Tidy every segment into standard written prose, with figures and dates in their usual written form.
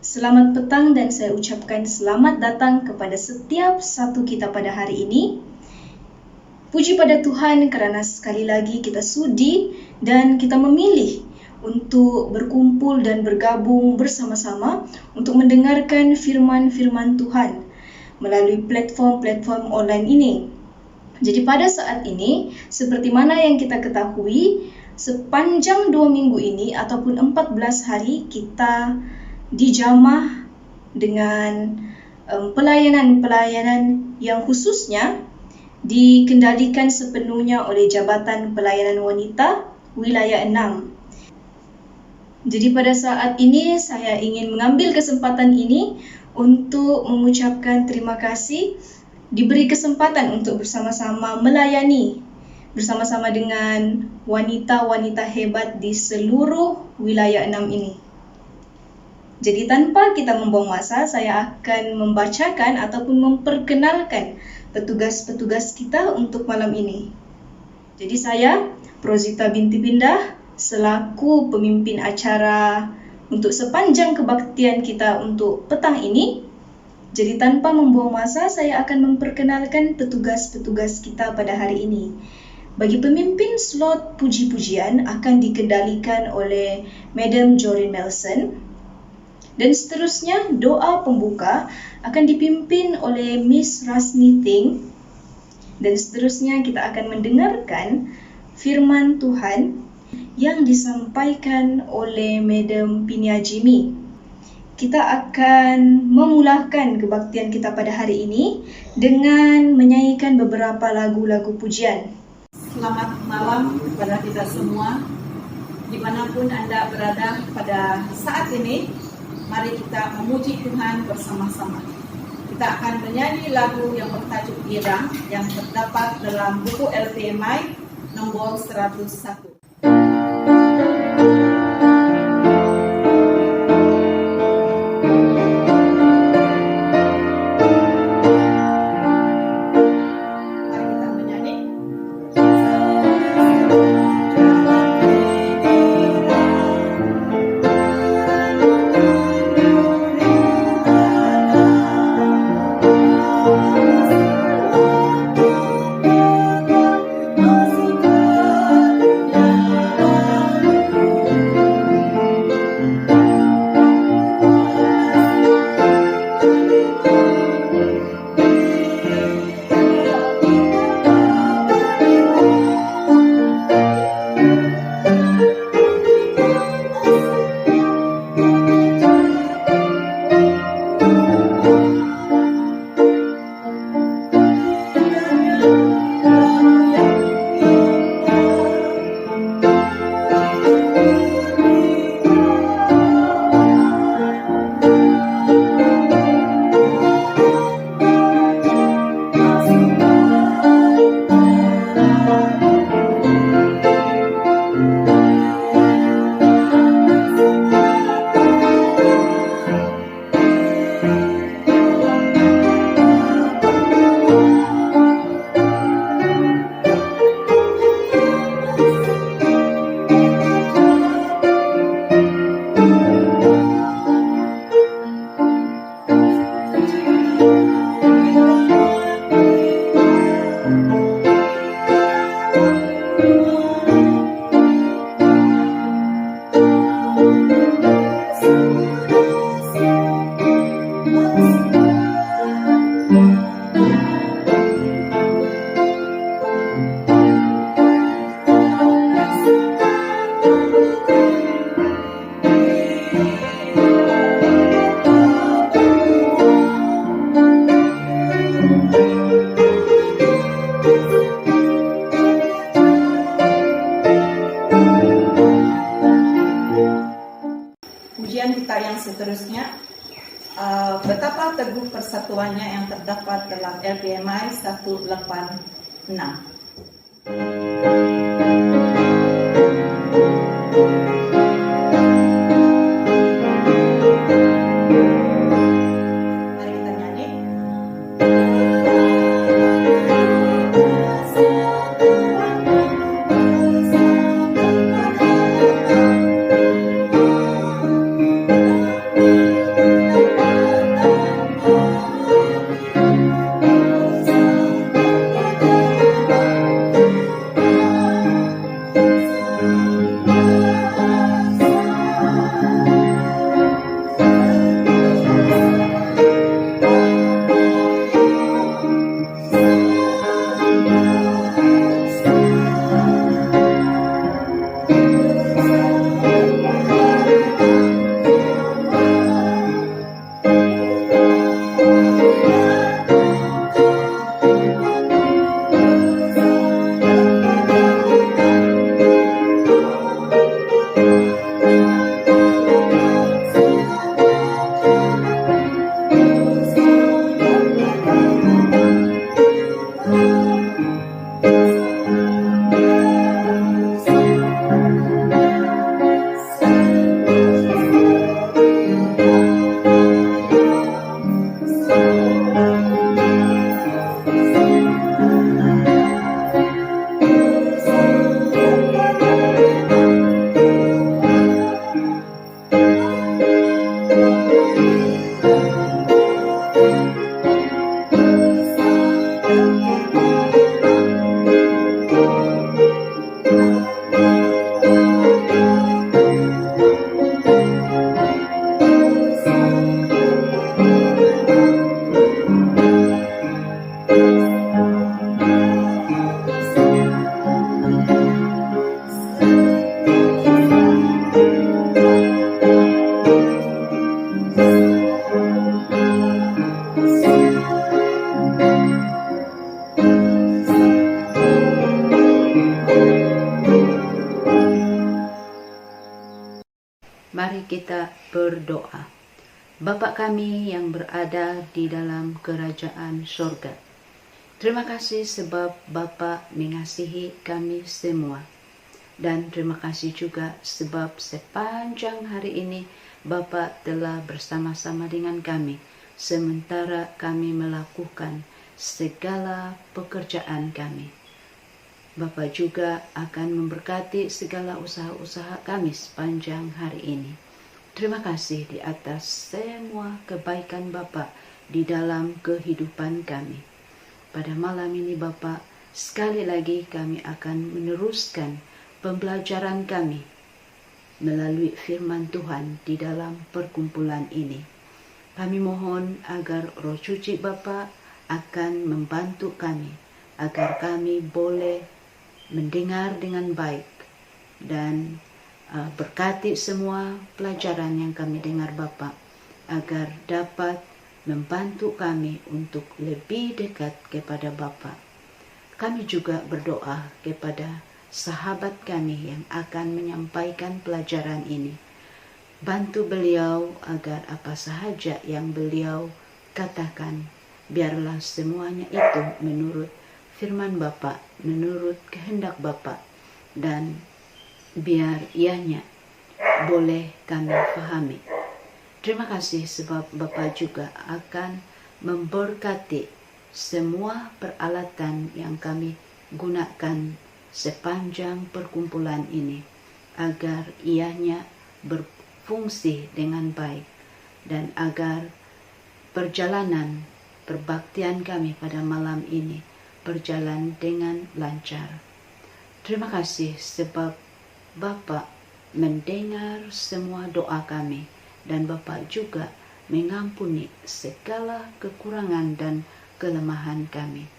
Selamat petang dan saya ucapkan selamat datang kepada setiap satu kita pada hari ini. Puji pada Tuhan kerana sekali lagi kita sudi dan kita memilih untuk berkumpul dan bergabung bersama-sama untuk mendengarkan firman-firman Tuhan melalui platform-platform online ini. Jadi pada saat ini, seperti mana yang kita ketahui, sepanjang 2 minggu ini ataupun 14 hari kita dijamah dengan pelayanan-pelayanan yang khususnya dikendalikan sepenuhnya oleh Jabatan Pelayanan Wanita Wilayah 6. Jadi pada saat ini saya ingin mengambil kesempatan ini untuk mengucapkan terima kasih diberi kesempatan untuk bersama-sama melayani bersama-sama dengan wanita-wanita hebat di seluruh wilayah 6 ini. Jadi tanpa kita membuang masa, saya akan membacakan ataupun memperkenalkan petugas-petugas kita untuk malam ini. Jadi saya, Prozita binti Pindah, selaku pemimpin acara untuk sepanjang kebaktian kita untuk petang ini. Jadi tanpa membuang masa, saya akan memperkenalkan petugas-petugas kita pada hari ini. Bagi pemimpin slot puji-pujian akan dikendalikan oleh Madam Jorin Nelson. Dan seterusnya, doa pembuka akan dipimpin oleh Miss Rasni Ting. Dan seterusnya kita akan mendengarkan firman Tuhan yang disampaikan oleh Madam Pinia Jimmy. Kita akan memulakan kebaktian kita pada hari ini dengan menyanyikan beberapa lagu-lagu pujian. Selamat malam kepada kita semua, dimanapun Anda berada pada saat ini. Mari kita memuji Tuhan bersama-sama. Kita akan menyanyi lagu yang bertajuk Girang yang terdapat dalam buku LPMI nombor 101. Seterusnya, betapa teguh persatuannya yang terdapat dalam LPMI 186. kita berdoa. Bapa kami yang berada di dalam kerajaan sorga, terima kasih sebab Bapa mengasihi kami semua. Dan terima kasih juga sebab sepanjang hari ini Bapa telah bersama-sama dengan kami, sementara kami melakukan segala pekerjaan kami. Bapa juga akan memberkati segala usaha-usaha kami sepanjang hari ini. Terima kasih di atas semua kebaikan Bapa di dalam kehidupan kami. Pada malam ini Bapa, sekali lagi kami akan meneruskan pembelajaran kami melalui firman Tuhan di dalam perkumpulan ini. Kami mohon agar Roh Suci Bapa akan membantu kami, agar kami boleh mendengar dengan baik dan berkati semua pelajaran yang kami dengar Bapa, agar dapat membantu kami untuk lebih dekat kepada Bapa. Kami juga berdoa kepada sahabat kami yang akan menyampaikan pelajaran ini. Bantu beliau agar apa sahaja yang beliau katakan, biarlah semuanya itu menurut firman Bapa, menurut kehendak Bapa, dan biar ianya boleh kami pahami. Terima kasih sebab Bapa juga akan memberkati semua peralatan yang kami gunakan sepanjang perkumpulan ini, agar ianya berfungsi dengan baik dan agar perjalanan perbaktian kami pada malam ini berjalan dengan lancar. Terima kasih sebab Bapa mendengar semua doa kami dan Bapa juga mengampuni segala kekurangan dan kelemahan kami.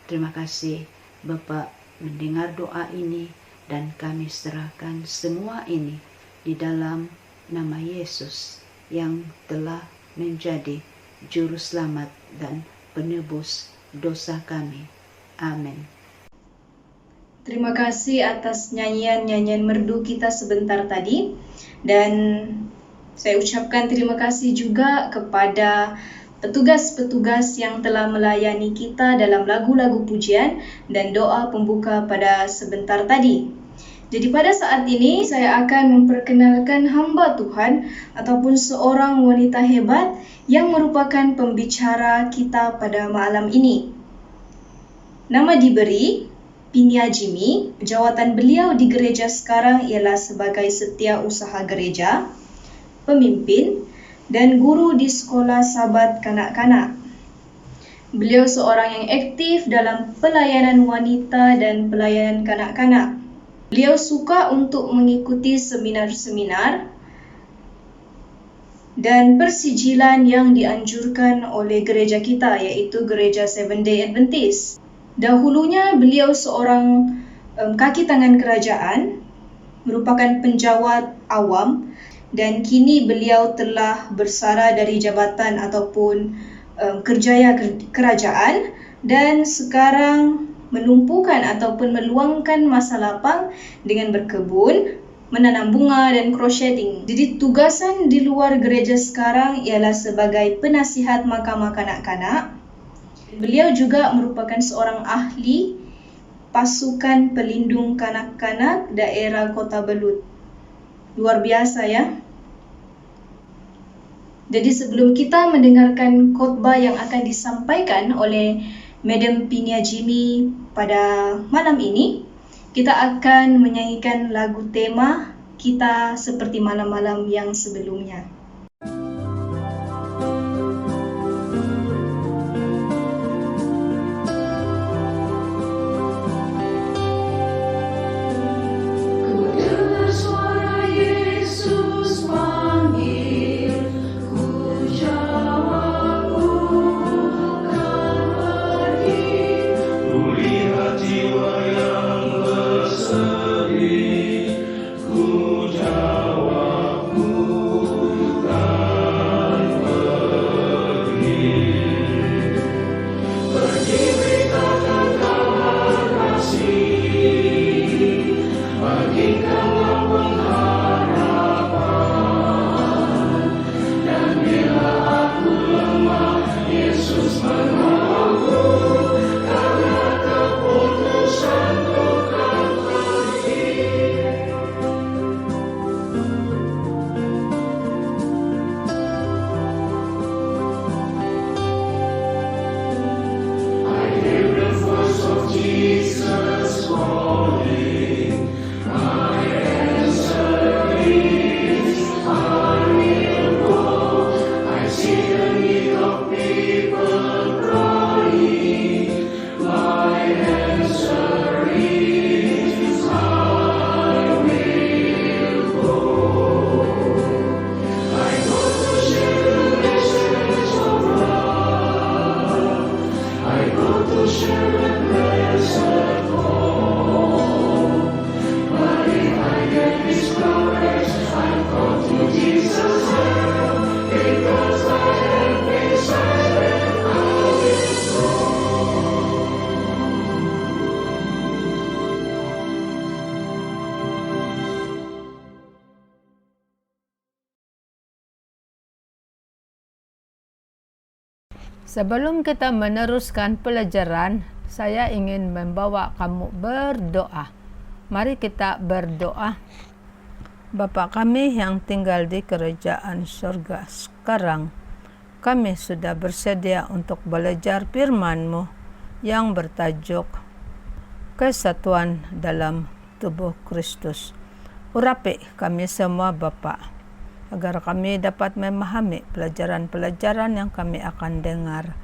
Terima kasih Bapa mendengar doa ini dan kami serahkan semua ini di dalam nama Yesus yang telah menjadi juru selamat dan penebus dosa kami. Amin. Terima kasih atas nyanyian-nyanyian merdu kita sebentar tadi. Dan saya ucapkan terima kasih juga kepada petugas-petugas yang telah melayani kita dalam lagu-lagu pujian dan doa pembuka pada sebentar tadi. Jadi pada saat ini saya akan memperkenalkan hamba Tuhan ataupun seorang wanita hebat yang merupakan pembicara kita pada malam ini. Nama diberi Pinia Jimmy. Jawatan beliau di gereja sekarang ialah sebagai setiausaha gereja, pemimpin, dan guru di sekolah sahabat kanak-kanak. Beliau seorang yang aktif dalam pelayanan wanita dan pelayanan kanak-kanak. Beliau suka untuk mengikuti seminar-seminar dan persijilan yang dianjurkan oleh gereja kita, yaitu gereja Seventh-day Adventist. Dahulunya beliau seorang kaki tangan kerajaan, merupakan penjawat awam, dan kini beliau telah bersara dari jabatan ataupun kerjaya kerajaan dan sekarang menumpukan ataupun meluangkan masa lapang dengan berkebun, menanam bunga dan crocheting. Jadi tugasan di luar gereja sekarang ialah sebagai penasihat mahkamah kanak-kanak. Beliau juga merupakan seorang ahli pasukan pelindung kanak-kanak daerah Kota Belut. Luar biasa ya. Jadi sebelum kita mendengarkan khotbah yang akan disampaikan oleh Madam Pinia Jimmy pada malam ini, kita akan menyanyikan lagu tema kita seperti malam-malam yang sebelumnya. Ku jawab, ku Sebelum kita meneruskan pelajaran, saya ingin membawa kamu berdoa. Mari kita berdoa. Bapa kami yang tinggal di kerajaan surga, sekarang kami sudah bersedia untuk belajar firman-Mu yang bertajuk Kesatuan dalam Tubuh Kristus. Urapi kami semua Bapa, agar kami dapat memahami pelajaran-pelajaran yang kami akan dengar.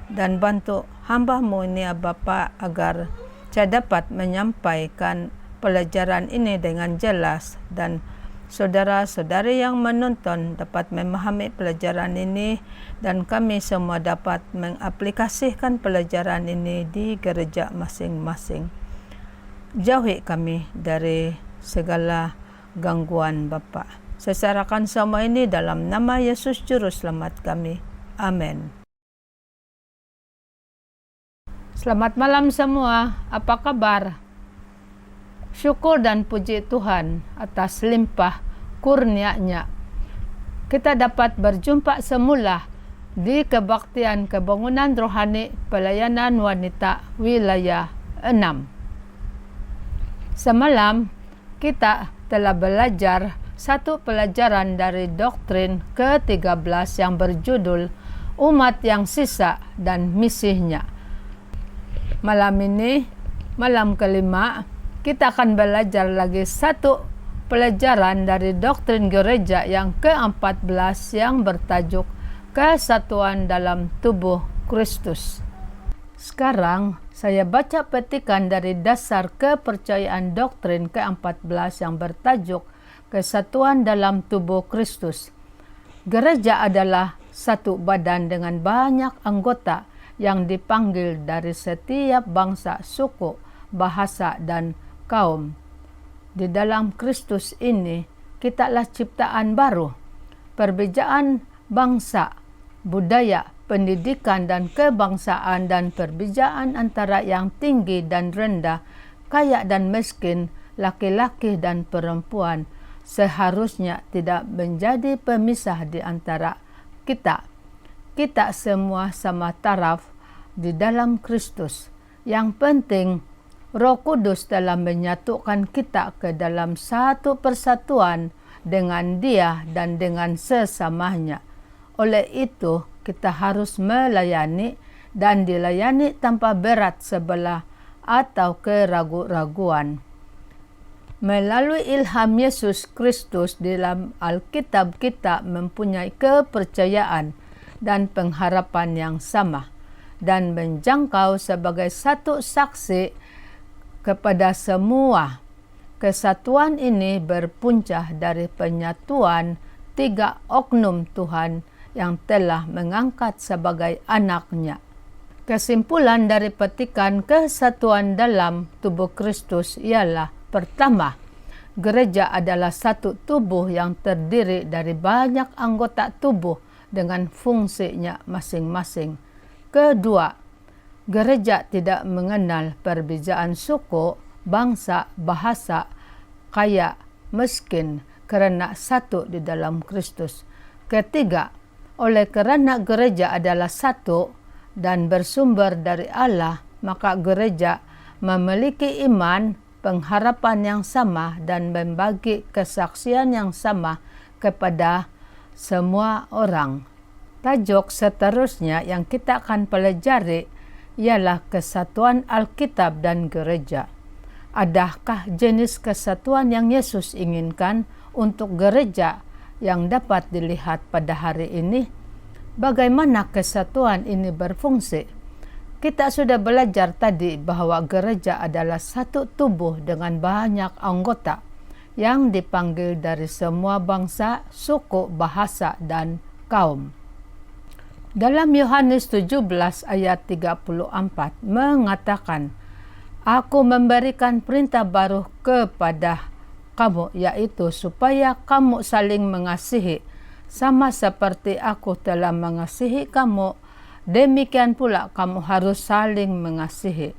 Dan bantu hamba-Mu ini ya Bapa, agar saya dapat menyampaikan pelajaran ini dengan jelas, dan saudara-saudari yang menonton dapat memahami pelajaran ini, dan kami semua dapat mengaplikasikan pelajaran ini di gereja masing-masing. Jauhi kami dari segala gangguan Bapa. Saya serahkan semua ini dalam nama Yesus Juru Selamat kami. Amin. Selamat malam semua. Apa kabar? Syukur dan puji Tuhan atas limpah kurnia-Nya. Kita dapat berjumpa semula di kebaktian kebangunan rohani pelayanan wanita wilayah 6. Semalam kita telah belajar satu pelajaran dari doktrin ke-13 yang berjudul Umat yang Sisa dan Misinya. Malam ini, malam kelima, kita akan belajar lagi satu pelajaran dari doktrin gereja yang ke-14 yang bertajuk Kesatuan dalam Tubuh Kristus. Sekarang saya baca petikan dari dasar kepercayaan doktrin ke-14 yang bertajuk Kesatuan dalam Tubuh Kristus. Gereja adalah satu badan dengan banyak anggota yang dipanggil dari setiap bangsa, suku, bahasa, dan kaum. Di dalam Kristus ini, kitalah ciptaan baru. Perbedaan bangsa, budaya, pendidikan, dan kebangsaan, dan perbedaan antara yang tinggi dan rendah, kaya dan miskin, laki-laki dan perempuan, seharusnya tidak menjadi pemisah di antara kita. Kita semua sama taraf di dalam Kristus. Yang penting, Roh Kudus telah menyatukan kita ke dalam satu persatuan dengan Dia dan dengan sesamanya. Oleh itu, kita harus melayani dan dilayani tanpa berat sebelah atau keraguan-raguan. Melalui ilham Yesus Kristus dalam Alkitab, kita mempunyai kepercayaan dan pengharapan yang sama, dan menjangkau sebagai satu saksi kepada semua. Kesatuan ini berpunca dari penyatuan 3 oknum Tuhan yang telah mengangkat sebagai anak-Nya. Kesimpulan dari petikan kesatuan dalam tubuh Kristus ialah: pertama, gereja adalah satu tubuh yang terdiri dari banyak anggota tubuh dengan fungsinya masing-masing. Kedua, gereja tidak mengenal perbedaan suku, bangsa, bahasa, kaya, miskin, karena satu di dalam Kristus. Ketiga, oleh kerana gereja adalah satu dan bersumber dari Allah, maka gereja memiliki iman, pengharapan yang sama, dan membagi kesaksian yang sama kepada semua orang. Tajuk seterusnya yang kita akan pelajari ialah kesatuan Alkitab dan gereja. Adakah jenis kesatuan yang Yesus inginkan untuk gereja yang dapat dilihat pada hari ini? Bagaimana kesatuan ini berfungsi? Kita sudah belajar tadi bahwa gereja adalah satu tubuh dengan banyak anggota yang dipanggil dari semua bangsa, suku, bahasa, dan kaum. Dalam Yohanes 17 ayat 34 mengatakan, Aku memberikan perintah baru kepada kamu, yaitu supaya kamu saling mengasihi, sama seperti aku telah mengasihi kamu, demikian pula kamu harus saling mengasihi.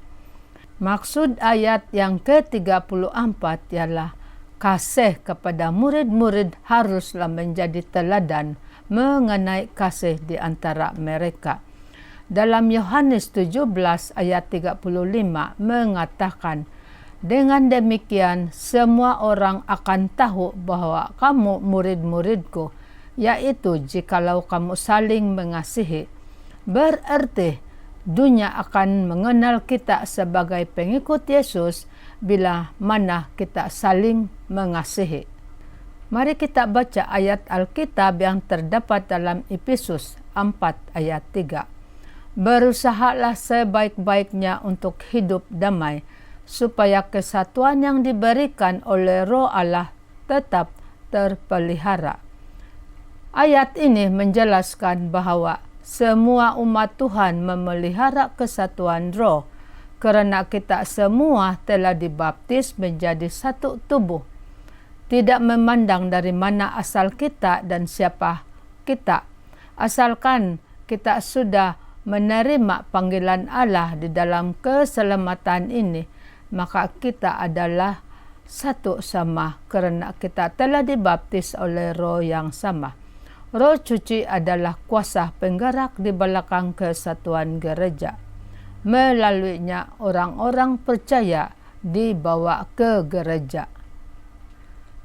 Maksud ayat yang ke-34 ialah kasih kepada murid-murid haruslah menjadi teladan mengenai kasih di antara mereka. Dalam Yohanes 17 ayat 35 mengatakan, dengan demikian semua orang akan tahu bahwa kamu murid-muridku, yaitu jikalau kamu saling mengasihi. Berarti dunia akan mengenal kita sebagai pengikut Yesus bila mana kita saling mengasihi. Mari kita baca ayat Alkitab yang terdapat dalam Efesus 4 ayat 3. Berusahalah sebaik-baiknya untuk hidup damai, supaya kesatuan yang diberikan oleh Roh Allah tetap terpelihara. Ayat ini menjelaskan bahwa semua umat Tuhan memelihara kesatuan roh, karena kita semua telah dibaptis menjadi satu tubuh. Tidak memandang dari mana asal kita dan siapa kita, asalkan kita sudah menerima panggilan Allah di dalam keselamatan ini, maka kita adalah satu sama karena kita telah dibaptis oleh Roh yang sama. Roh Suci adalah kuasa penggerak di belakang kesatuan gereja. Melaluinya orang-orang percaya dibawa ke gereja.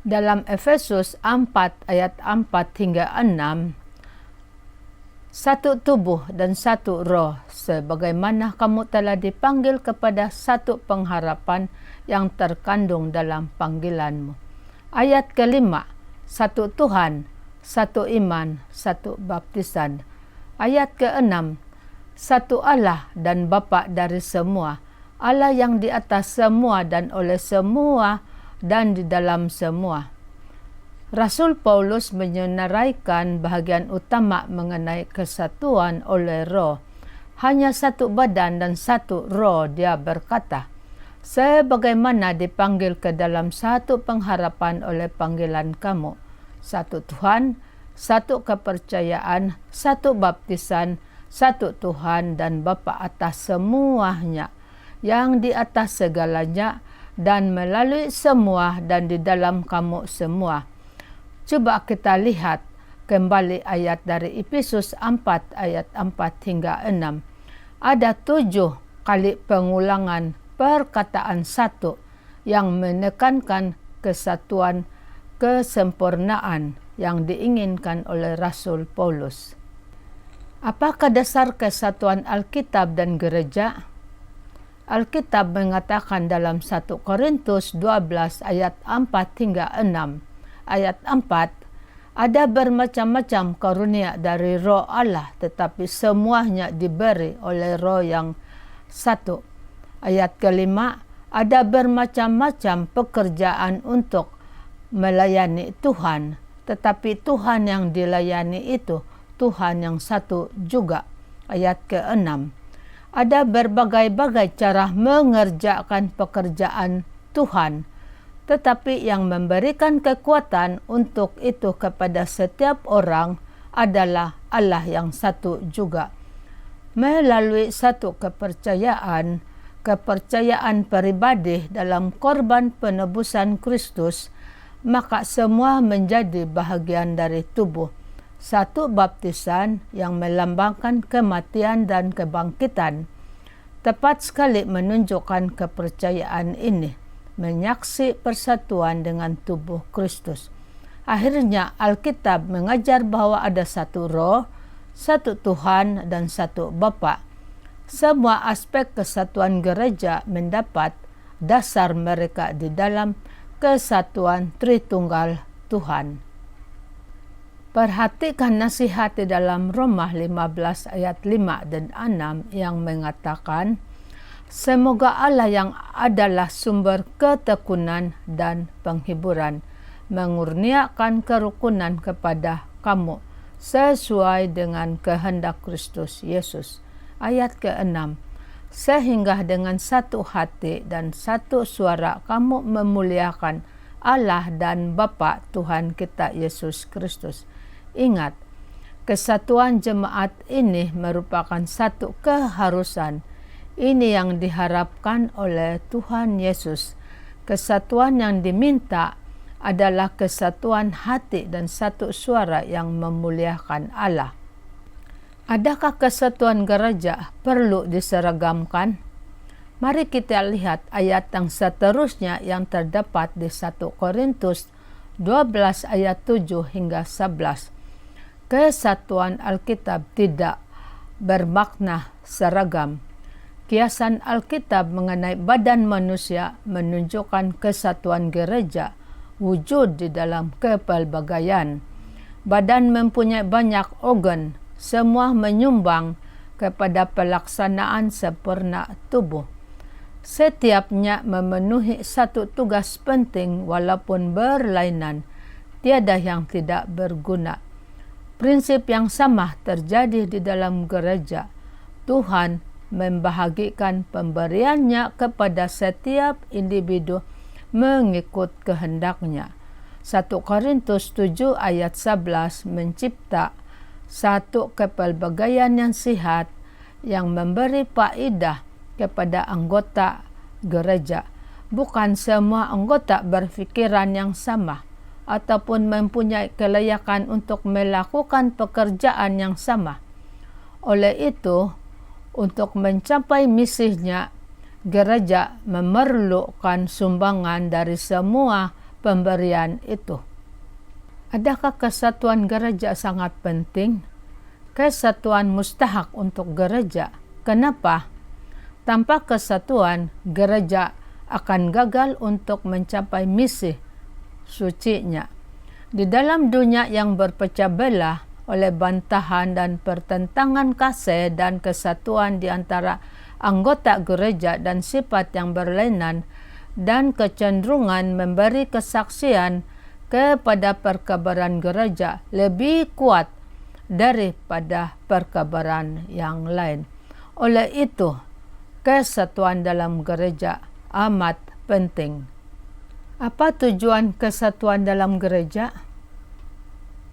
Dalam Efesus 4 ayat 4 hingga 6, satu tubuh dan satu roh, sebagaimana kamu telah dipanggil kepada satu pengharapan yang terkandung dalam panggilanmu. Ayat kelima, satu Tuhan, satu iman, satu baptisan. Ayat keenam, satu Allah dan Bapa dari semua, Allah yang di atas semua dan oleh semua dan di dalam semua. Rasul Paulus menyenaraikan bahagian utama mengenai kesatuan oleh roh. Hanya satu badan dan satu roh, dia berkata, sebagaimana dipanggil ke dalam satu pengharapan oleh panggilan kamu, satu Tuhan, satu kepercayaan, satu baptisan, satu Tuhan dan Bapa atas semuanya, yang di atas segalanya dan melalui semua dan di dalam kamu semua. Coba kita lihat kembali ayat dari Efesus 4 ayat 4 hingga 6. Ada 7 kali pengulangan perkataan satu yang menekankan kesatuan kesempurnaan yang diinginkan oleh Rasul Paulus. Apakah dasar kesatuan Alkitab dan gereja? Alkitab mengatakan dalam 1 Korintus 12 ayat 4 hingga 6. Ayat 4, ada bermacam-macam karunia dari Roh Allah, tetapi semuanya diberi oleh Roh yang satu. Ayat kelima, ada bermacam-macam pekerjaan untuk melayani Tuhan, tetapi Tuhan yang dilayani itu Tuhan yang satu juga. Ayat keenam, ada berbagai-bagai cara mengerjakan pekerjaan Tuhan, tetapi yang memberikan kekuatan untuk itu kepada setiap orang adalah Allah yang satu juga. Melalui satu kepercayaan pribadi dalam korban penebusan Kristus, maka semua menjadi bahagian dari tubuh. Satu baptisan yang melambangkan kematian dan kebangkitan, tepat sekali menunjukkan kepercayaan ini, menyaksi persatuan dengan tubuh Kristus. Akhirnya Alkitab mengajar bahwa ada satu roh, satu Tuhan, dan satu Bapa. Semua aspek kesatuan gereja mendapat dasar mereka di dalam kesatuan Tritunggal Tuhan. Perhatikan nasihat di dalam Roma 15 ayat 5 dan 6 yang mengatakan, semoga Allah yang adalah sumber ketekunan dan penghiburan mengurniakan kerukunan kepada kamu sesuai dengan kehendak Kristus Yesus. Ayat ke-6, sehingga dengan satu hati dan satu suara kamu memuliakan Allah dan Bapa Tuhan kita Yesus Kristus. Ingat, kesatuan jemaat ini merupakan satu keharusan. Ini yang diharapkan oleh Tuhan Yesus. Kesatuan yang diminta adalah kesatuan hati dan satu suara yang memuliakan Allah. Adakah kesatuan gereja perlu diseragamkan? Mari kita lihat ayat yang seterusnya yang terdapat di 1 Korintus 12 ayat 7 hingga 11. Kesatuan Alkitab tidak bermakna seragam. Kiasan Alkitab mengenai badan manusia menunjukkan kesatuan gereja wujud di dalam kepelbagaian. Badan mempunyai banyak organ, semua menyumbang kepada pelaksanaan sempurna tubuh. Setiapnya memenuhi satu tugas penting walaupun berlainan, tiada yang tidak berguna. Prinsip yang sama terjadi di dalam gereja. Tuhan membahagikan pemberiannya kepada setiap individu mengikut kehendaknya. 1 Korintus 7 ayat 11 mencipta satu kepelbagaian yang sihat yang memberi faedah kepada anggota gereja. Bukan semua anggota berfikiran yang sama ataupun mempunyai kelayakan untuk melakukan pekerjaan yang sama. Oleh itu, untuk mencapai misinya, gereja memerlukan sumbangan dari semua pemberian itu. Adakah kesatuan gereja sangat penting? Kesatuan mustahak untuk gereja. Kenapa? Tanpa kesatuan, gereja akan gagal untuk mencapai misi sucinya. Di dalam dunia yang berpecah belah oleh bantahan dan pertentangan kasih dan kesatuan di antara anggota gereja dan sifat yang berlainan dan kecenderungan memberi kesaksian kepada perkabaran gereja lebih kuat daripada perkabaran yang lain. Oleh itu, kesatuan dalam gereja amat penting. Apa tujuan kesatuan dalam gereja?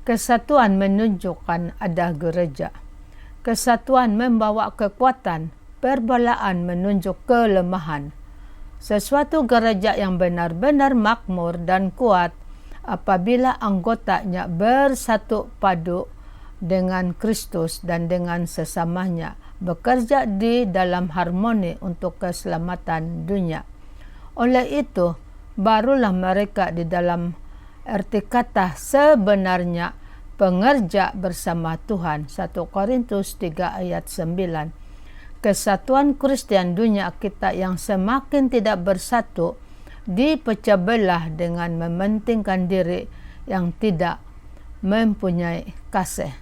Kesatuan menunjukkan ada gereja. Kesatuan membawa kekuatan, perbedaan menunjuk kelemahan. Sesuatu gereja yang benar-benar makmur dan kuat apabila anggotanya bersatu padu dengan Kristus dan dengan sesamanya, bekerja di dalam harmoni untuk keselamatan dunia. Oleh itu, barulah mereka di dalam arti kata sebenarnya pengerja bersama Tuhan. 1 Korintus 3 ayat 9. Kesatuan Kristen dunia kita yang semakin tidak bersatu dipecah belah dengan mementingkan diri yang tidak mempunyai kasih.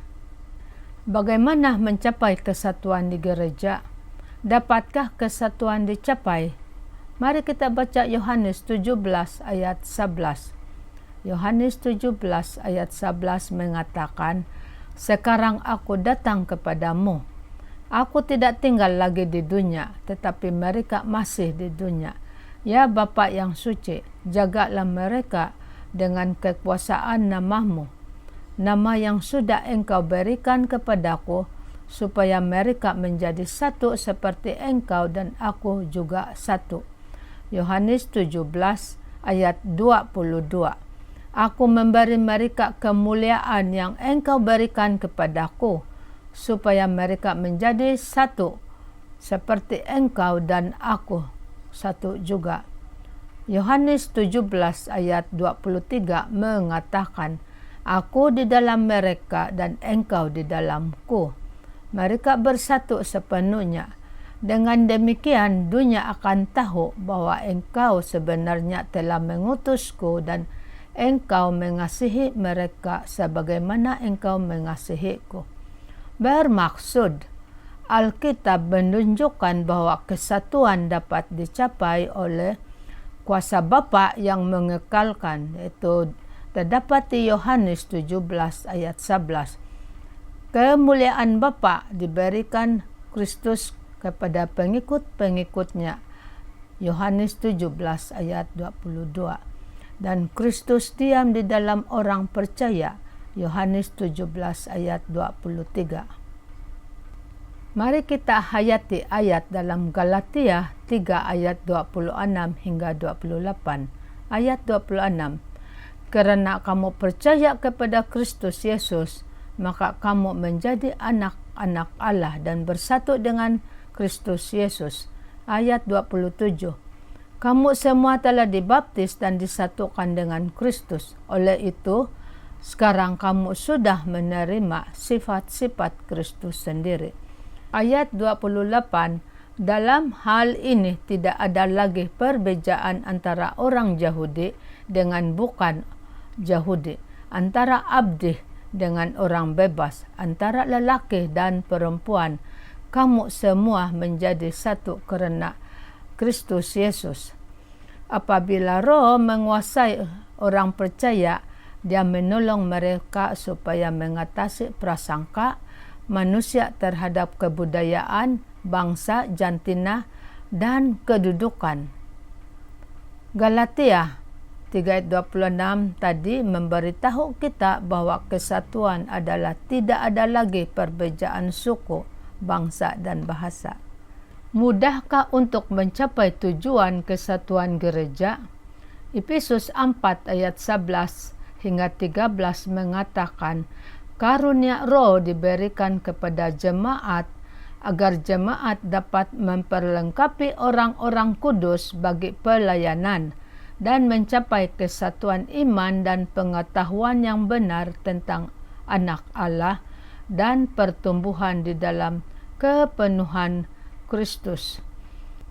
Bagaimana mencapai kesatuan di gereja? Dapatkah kesatuan dicapai? Mari kita baca Yohanes 17 ayat 11. Yohanes 17 ayat 11 mengatakan, "Sekarang aku datang kepadamu. Aku tidak tinggal lagi di dunia, tetapi mereka masih di dunia. Ya Bapa yang suci, jagalah mereka dengan kekuasaan nama-Mu, nama yang sudah Engkau berikan kepadaku, supaya mereka menjadi satu seperti Engkau dan aku juga satu." Yohanes 17 ayat 22. "Aku memberi mereka kemuliaan yang Engkau berikan kepadaku, supaya mereka menjadi satu seperti Engkau dan aku satu juga." Yohanes 17 ayat 23 mengatakan, "Aku di dalam mereka dan Engkau di dalamku." Mereka bersatu sepenuhnya. Dengan demikian, dunia akan tahu bahwa Engkau sebenarnya telah mengutusku dan Engkau mengasihi mereka sebagaimana Engkau mengasihiku. Bermaksud, Alkitab menunjukkan bahwa kesatuan dapat dicapai oleh kuasa Bapa yang mengekalkan, yaitu terdapat di Yohanes 17 ayat 11. Kemuliaan Bapa diberikan Kristus kepada pengikut-pengikutnya, Yohanes 17 ayat 22. Dan Kristus diam di dalam orang percaya, Yohanes 17 ayat 23. Mari kita hayati ayat dalam Galatia 3 ayat 26 hingga 28. Ayat 26. "Karena kamu percaya kepada Kristus Yesus, maka kamu menjadi anak-anak Allah dan bersatu dengan Kristus Yesus. Ayat 27. Kamu semua telah dibaptis dan disatukan dengan Kristus. Oleh itu, sekarang kamu sudah menerima sifat-sifat Kristus sendiri. Ayat 28. Dalam hal ini tidak ada lagi perbedaan antara orang Yahudi dengan bukan Yahudi, antara abdi dengan orang bebas, antara lelaki dan perempuan. Kamu semua menjadi satu karena Kristus Yesus. Apabila Roh menguasai orang percaya, Dia menolong mereka supaya mengatasi prasangka manusia terhadap kebudayaan, bangsa, jantina, dan kedudukan. Galatia 3:26 tadi memberitahu kita bahwa kesatuan adalah tidak ada lagi perbedaan suku, bangsa, dan bahasa. Mudahkah untuk mencapai tujuan kesatuan gereja? Efesus 4 ayat 11 hingga 13 mengatakan, karunia Roh diberikan kepada jemaat agar jemaat dapat memperlengkapi orang-orang kudus bagi pelayanan dan mencapai kesatuan iman dan pengetahuan yang benar tentang anak Allah dan pertumbuhan di dalam kepenuhan Kristus.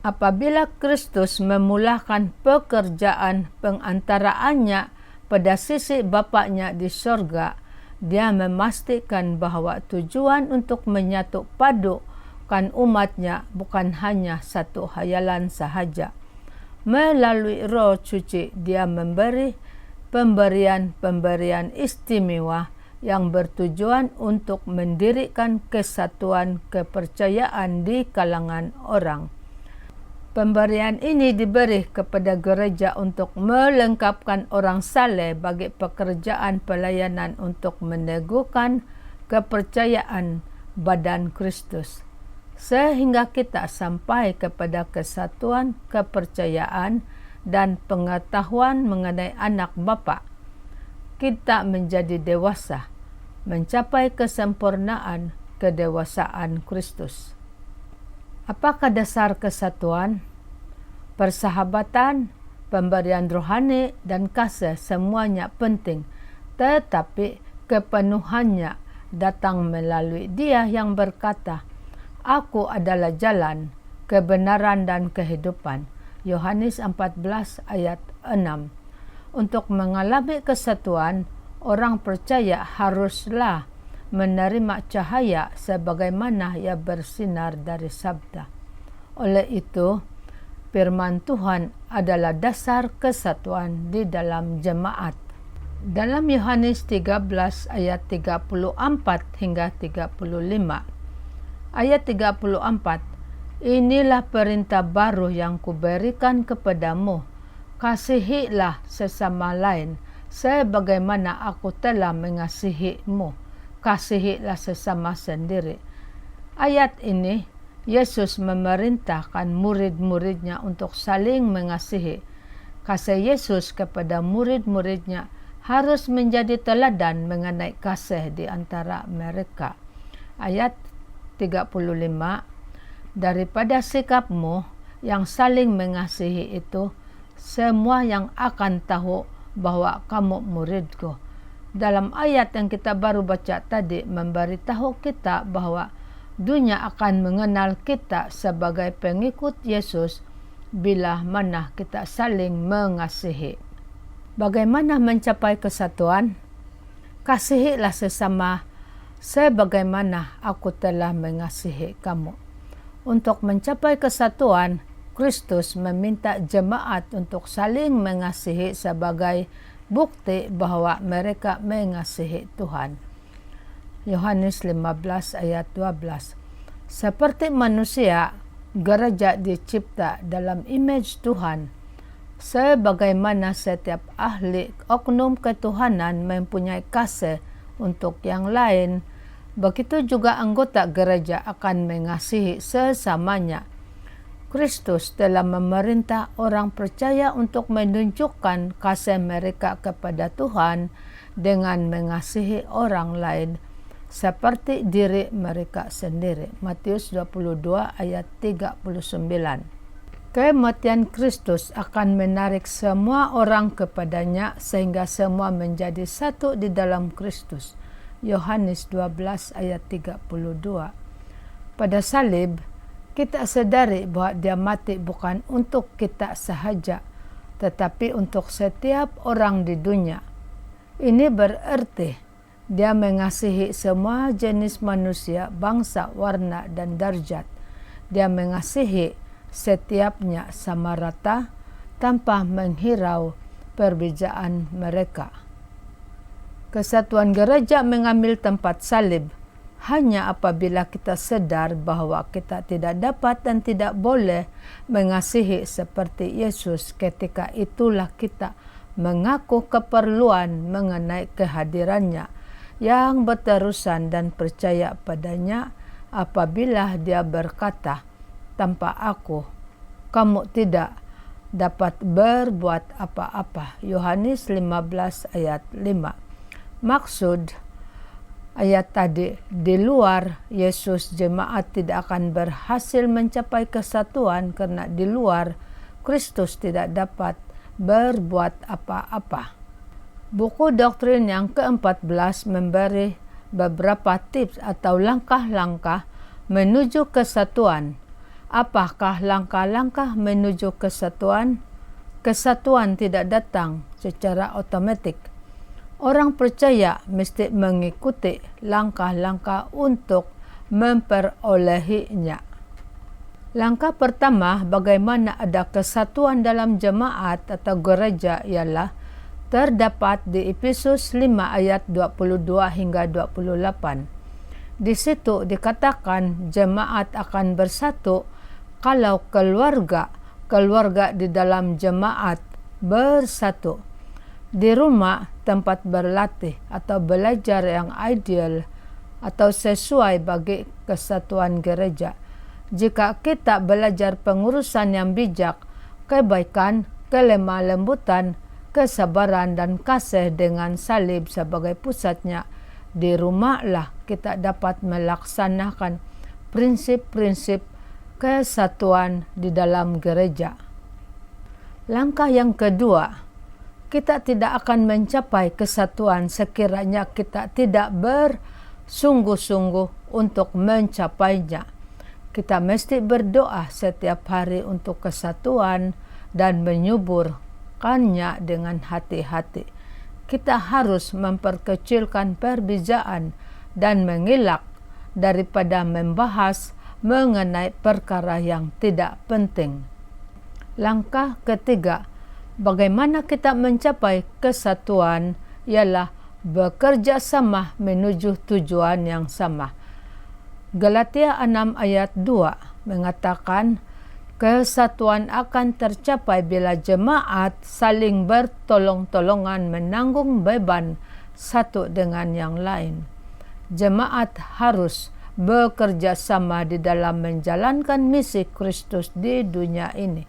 Apabila Kristus memulakan pekerjaan pengantaraannya pada sisi Bapaknya di sorga, Dia memastikan bahwa tujuan untuk menyatu padukan umatnya bukan hanya satu hayalan sahaja. Melalui Roh Suci, Dia memberi pemberian-pemberian istimewa yang bertujuan untuk mendirikan kesatuan kepercayaan di kalangan orang. Pemberian ini diberi kepada gereja untuk melengkapkan orang saleh bagi pekerjaan pelayanan untuk meneguhkan kepercayaan badan Kristus, sehingga kita sampai kepada kesatuan kepercayaan dan pengetahuan mengenai anak Bapa. Kita menjadi dewasa, mencapai kesempurnaan kedewasaan Kristus. Apakah dasar kesatuan? Persahabatan, pemberian rohani, dan kasih semuanya penting, tetapi kepenuhannya datang melalui Dia yang berkata, Aku adalah jalan, kebenaran, dan kehidupan. Yohanes 14 ayat 6. Untuk mengalami kesatuan, orang percaya haruslah menerima cahaya sebagaimana ia bersinar dari sabda. Oleh itu, firman Tuhan adalah dasar kesatuan di dalam jemaat. Dalam Yohanes 13 ayat 34 hingga 35. Ayat 34, inilah perintah baru yang kuberikan kepadamu, kasihilah sesama lain, sebagaimana aku telah mengasihimu, kasihilah sesama sendiri. Ayat ini, Yesus memerintahkan murid-muridnya untuk saling mengasihi. Kasih Yesus kepada murid-muridnya harus menjadi teladan mengenai kasih di antara mereka. Ayat 35, daripada sikapmu yang saling mengasihi itu, semua yang akan tahu bahwa kamu muridku. Dalam ayat yang kita baru baca tadi memberitahu kita bahwa dunia akan mengenal kita sebagai pengikut Yesus bila mana kita saling mengasihi. Bagaimana mencapai kesatuan? Kasihilah sesama sebagaimana aku telah mengasihi kamu. Untuk mencapai kesatuan, Kristus meminta jemaat untuk saling mengasihi sebagai bukti bahwa mereka mengasihi Tuhan. Yohanes 15 ayat 12. Seperti manusia, gereja dicipta dalam image Tuhan. Sebagaimana setiap ahli oknum ketuhanan mempunyai kasih untuk yang lain, begitu juga anggota gereja akan mengasihi sesamanya. Kristus telah memerintah orang percaya untuk menunjukkan kasih mereka kepada Tuhan dengan mengasihi orang lain seperti diri mereka sendiri. Matius 22 ayat 39. Kematian Kristus akan menarik semua orang kepadanya sehingga semua menjadi satu di dalam Kristus. Yohanes 12 ayat 32. Pada salib, kita sadari bahwa dia mati bukan untuk kita sahaja, tetapi untuk setiap orang di dunia. Ini berarti dia mengasihi semua jenis manusia, bangsa, warna, dan darjat. Dia mengasihi setiapnya sama rata tanpa menghirau perbedaan mereka. Kesatuan gereja mengambil tempat salib hanya apabila kita sadar bahwa kita tidak dapat dan tidak boleh mengasihi seperti Yesus. Ketika itulah kita mengaku keperluan mengenai kehadirannya yang berterusan dan percaya padanya apabila dia berkata, tanpa aku, kamu tidak dapat berbuat apa-apa. Yohanes 15 ayat 5. Maksud ayat tadi, di luar Yesus jemaat tidak akan berhasil mencapai kesatuan karena di luar Kristus tidak dapat berbuat apa-apa. Buku doktrin yang ke-14 memberi beberapa tips atau langkah-langkah menuju kesatuan. Apakah langkah-langkah menuju kesatuan? Kesatuan tidak datang secara otomatis. Orang percaya mesti mengikuti langkah-langkah untuk memperolehinya. Langkah pertama bagaimana ada kesatuan dalam jemaat atau gereja ialah terdapat di Efesus 5 ayat 22 hingga 28. Di situ dikatakan jemaat akan bersatu kalau keluarga di dalam jemaat bersatu. Di rumah tempat berlatih atau belajar yang ideal atau sesuai bagi kesatuan gereja. Jika kita belajar pengurusan yang bijak, kebaikan, kelemah lembutan, kesabaran dan kasih dengan salib sebagai pusatnya, di rumahlah kita dapat melaksanakan prinsip-prinsip kesatuan di dalam gereja. Langkah yang kedua, kita tidak akan mencapai kesatuan sekiranya kita tidak bersungguh-sungguh untuk mencapainya. Kita mesti berdoa setiap hari untuk kesatuan dan menyuburkannya dengan hati-hati. Kita harus memperkecilkan perbedaan dan mengelak daripada membahas mengenai perkara yang tidak penting. Langkah ketiga, bagaimana kita mencapai kesatuan ialah bekerja sama menuju tujuan yang sama. Galatia 6 ayat 2 mengatakan kesatuan akan tercapai bila jemaat saling bertolong-tolongan menanggung beban satu dengan yang lain. Jemaat harus bekerja sama di dalam menjalankan misi Kristus di dunia ini.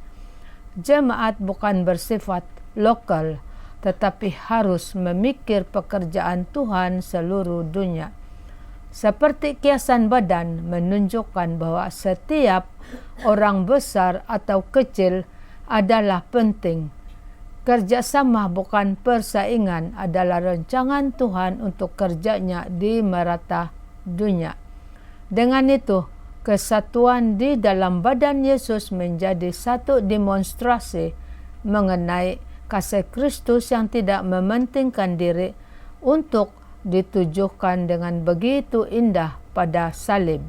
Jemaat bukan bersifat lokal, tetapi harus memikir pekerjaan Tuhan seluruh dunia. Seperti kiasan badan menunjukkan bahwa setiap orang besar atau kecil adalah penting. Kerjasama bukan persaingan, adalah rancangan Tuhan untuk kerjanya di merata dunia. Dengan itu, kesatuan di dalam badan Yesus menjadi satu demonstrasi mengenai kasih Kristus yang tidak mementingkan diri untuk ditujukan dengan begitu indah pada salib.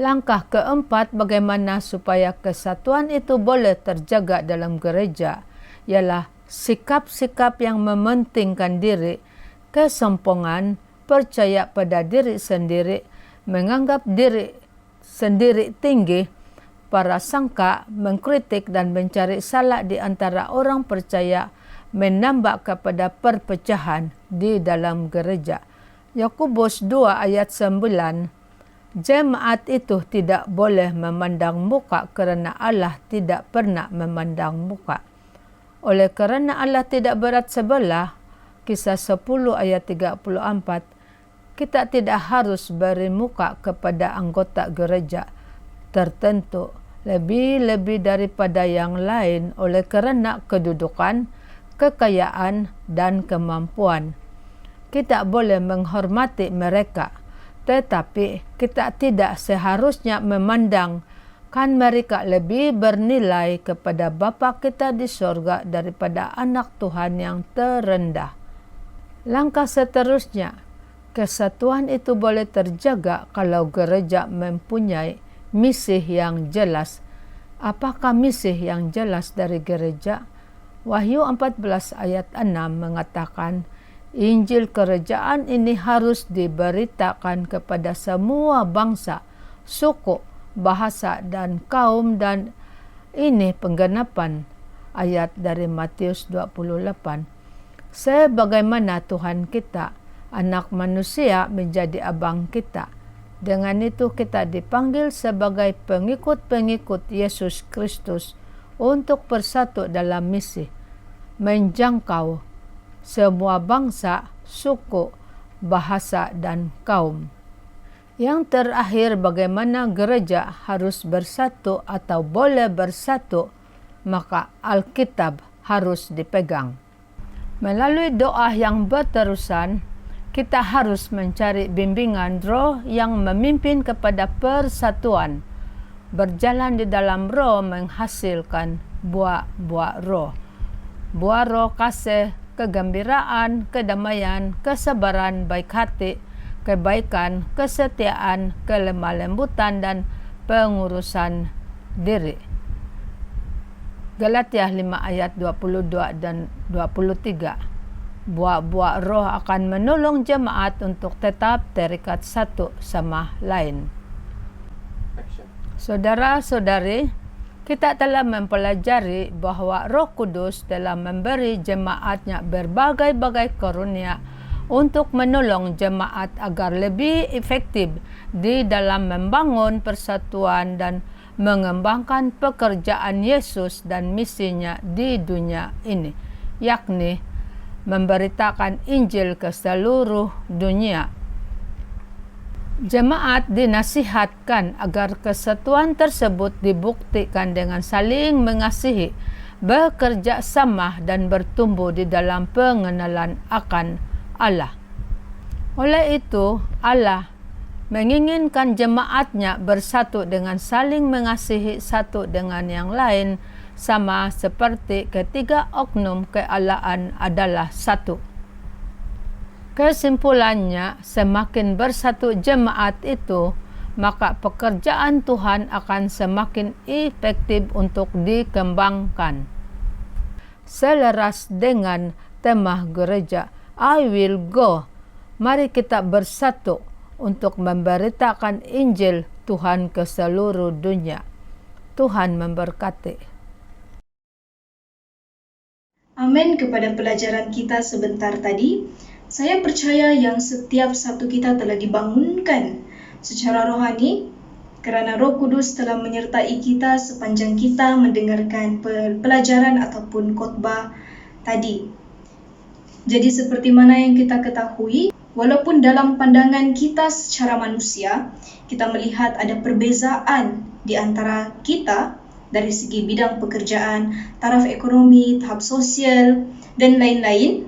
Langkah keempat bagaimana supaya kesatuan itu boleh terjaga dalam gereja ialah sikap-sikap yang mementingkan diri, kesombongan, percaya pada diri sendiri, menganggap diri sendiri tinggi, prasangka, mengkritik dan mencari salah di antara orang percaya, menambah kepada perpecahan di dalam gereja. Yakobus 2 ayat 9, jemaat itu tidak boleh memandang muka kerana Allah tidak pernah memandang muka. Oleh kerana Allah tidak berat sebelah, Kisah 10 ayat 34, kita tidak harus beri muka kepada anggota gereja tertentu lebih-lebih daripada yang lain oleh kerana kedudukan, kekayaan, dan kemampuan. Kita boleh menghormati mereka, tetapi kita tidak seharusnya memandangkan mereka lebih bernilai kepada Bapa kita di sorga daripada anak Tuhan yang terendah. Langkah seterusnya, kesatuan itu boleh terjaga kalau gereja mempunyai misi yang jelas. Apakah misi yang jelas dari gereja? Wahyu 14 ayat 6 mengatakan, Injil kerajaan ini harus diberitakan kepada semua bangsa, suku, bahasa, dan kaum, dan ini penggenapan ayat dari Matius 28. Sebagaimana Tuhan kita, anak manusia menjadi abang kita. Dengan itu kita dipanggil sebagai pengikut-pengikut Yesus Kristus untuk bersatu dalam misi, menjangkau semua bangsa, suku, bahasa, dan kaum. Yang terakhir, bagaimana gereja harus bersatu atau boleh bersatu, maka Alkitab harus dipegang. Melalui doa yang berterusan, kita harus mencari bimbingan roh yang memimpin kepada persatuan. Berjalan di dalam roh menghasilkan buah-buah roh. Buah roh kasih, kegembiraan, kedamaian, kesabaran, baik hati, kebaikan, kesetiaan, kelemah lembutan, dan pengurusan diri. Galatia 5 ayat 22 dan 23. Buah-buah roh akan menolong jemaat untuk tetap terikat satu sama lain. Saudara-saudari, kita telah mempelajari bahwa Roh Kudus telah memberi jemaatnya berbagai-bagai karunia untuk menolong jemaat agar lebih efektif di dalam membangun persatuan dan mengembangkan pekerjaan Yesus dan misinya di dunia ini, yakni memberitakan Injil ke seluruh dunia. Jemaat dinasihatkan agar kesatuan tersebut dibuktikan dengan saling mengasihi, bekerja sama, dan bertumbuh di dalam pengenalan akan Allah. Oleh itu, Allah menginginkan jemaatnya bersatu dengan saling mengasihi satu dengan yang lain, sama seperti ketiga oknum kealaan adalah satu. Kesimpulannya, semakin bersatu jemaat itu, maka pekerjaan Tuhan akan semakin efektif untuk dikembangkan. Selaras dengan tema gereja, I will go. Mari kita bersatu untuk memberitakan Injil Tuhan ke seluruh dunia. Tuhan memberkati. Amin kepada pelajaran kita sebentar tadi. Saya percaya yang setiap satu kita telah dibangunkan secara rohani kerana Roh Kudus telah menyertai kita sepanjang kita mendengarkan pelajaran ataupun khotbah tadi. Jadi seperti mana yang kita ketahui, walaupun dalam pandangan kita secara manusia, kita melihat ada perbezaan di antara kita dari segi bidang pekerjaan, taraf ekonomi, tahap sosial, dan lain-lain.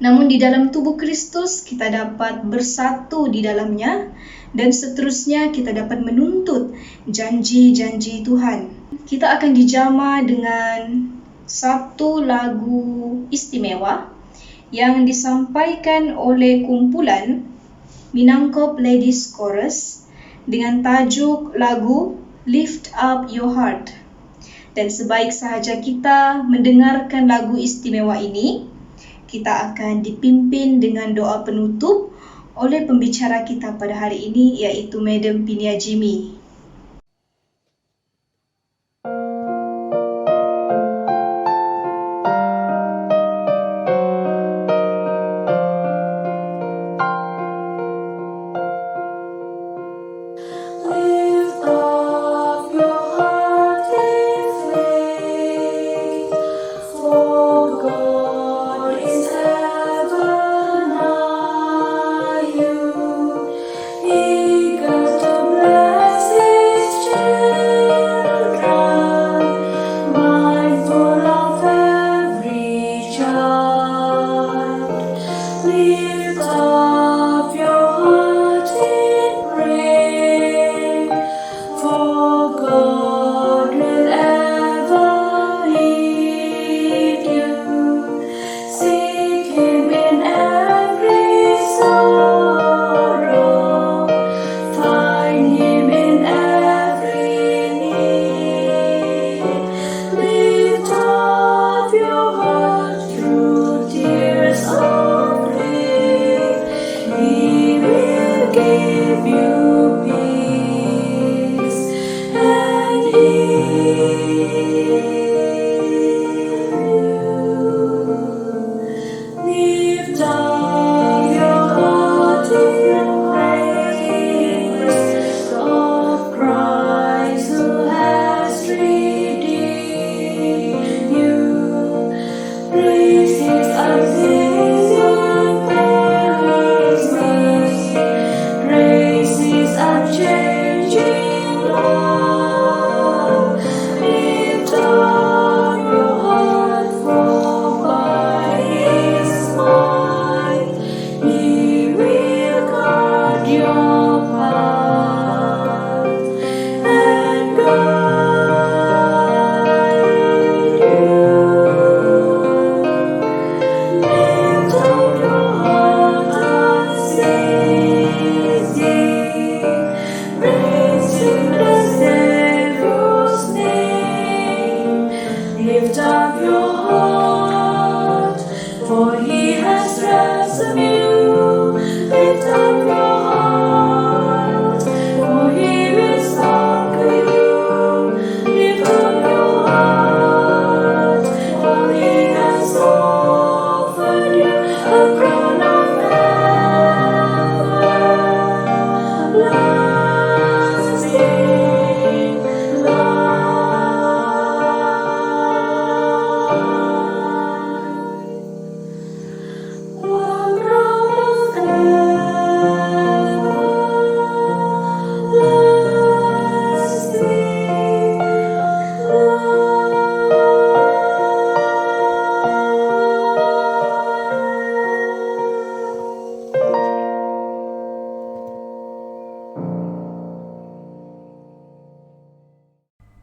Namun di dalam tubuh Kristus kita dapat bersatu di dalamnya, dan seterusnya kita dapat menuntut janji-janji Tuhan. Kita akan dijama dengan satu lagu istimewa yang disampaikan oleh kumpulan Minangkop Ladies Chorus dengan tajuk lagu Lift Up Your Heart. Dan sebaik sahaja kita mendengarkan lagu istimewa ini, kita akan dipimpin dengan doa penutup oleh pembicara kita pada hari ini, iaitu Madam Pinia Jimmy. God is ever nigh you.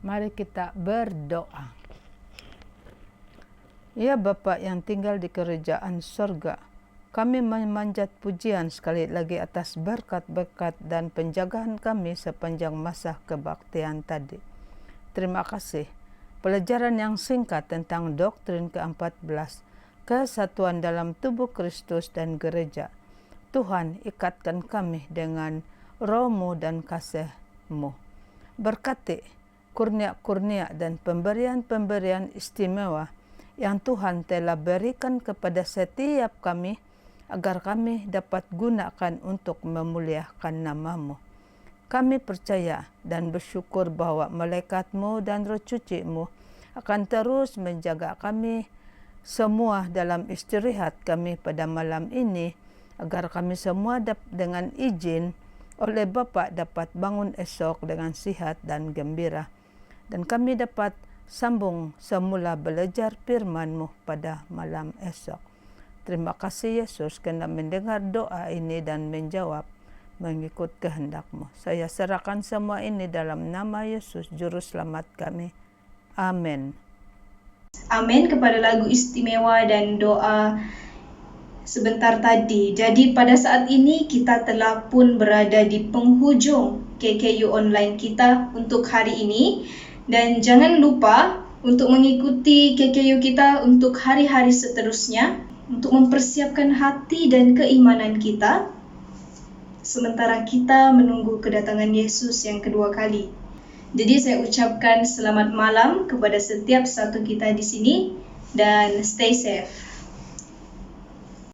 Mari kita berdoa. Ya Bapa yang tinggal di kerajaan sorga, kami memanjat pujian sekali lagi atas berkat-berkat dan penjagaan kami sepanjang masa kebaktian tadi. Terima kasih. Pelajaran yang singkat tentang doktrin ke-14, kesatuan dalam tubuh Kristus dan gereja. Tuhan, ikatkan kami dengan roh-Mu dan kasih-Mu. Berkati kurnia-kurnia dan pemberian-pemberian istimewa yang Tuhan telah berikan kepada setiap kami, agar kami dapat gunakan untuk memuliakan nama-Mu. Kami percaya dan bersyukur bahwa malaikat-Mu dan Roh Suci-Mu akan terus menjaga kami semua dalam istirahat kami pada malam ini, agar kami semua dengan izin oleh Bapa dapat bangun esok dengan sihat dan gembira, dan kami dapat sambung semula belajar firman-Mu pada malam esok. Terima kasih Yesus kerana mendengar doa ini dan menjawab mengikut kehendak-Mu. Saya serahkan semua ini dalam nama Yesus Juru Selamat kami. Amin. Amin kepada lagu istimewa dan doa sebentar tadi. Jadi pada saat ini kita telah pun berada di penghujung KKU online kita untuk hari ini. Dan jangan lupa untuk mengikuti KKU kita untuk hari-hari seterusnya, untuk mempersiapkan hati dan keimanan kita, sementara kita menunggu kedatangan Yesus yang kedua kali. Jadi saya ucapkan selamat malam kepada setiap satu kita di sini dan stay safe.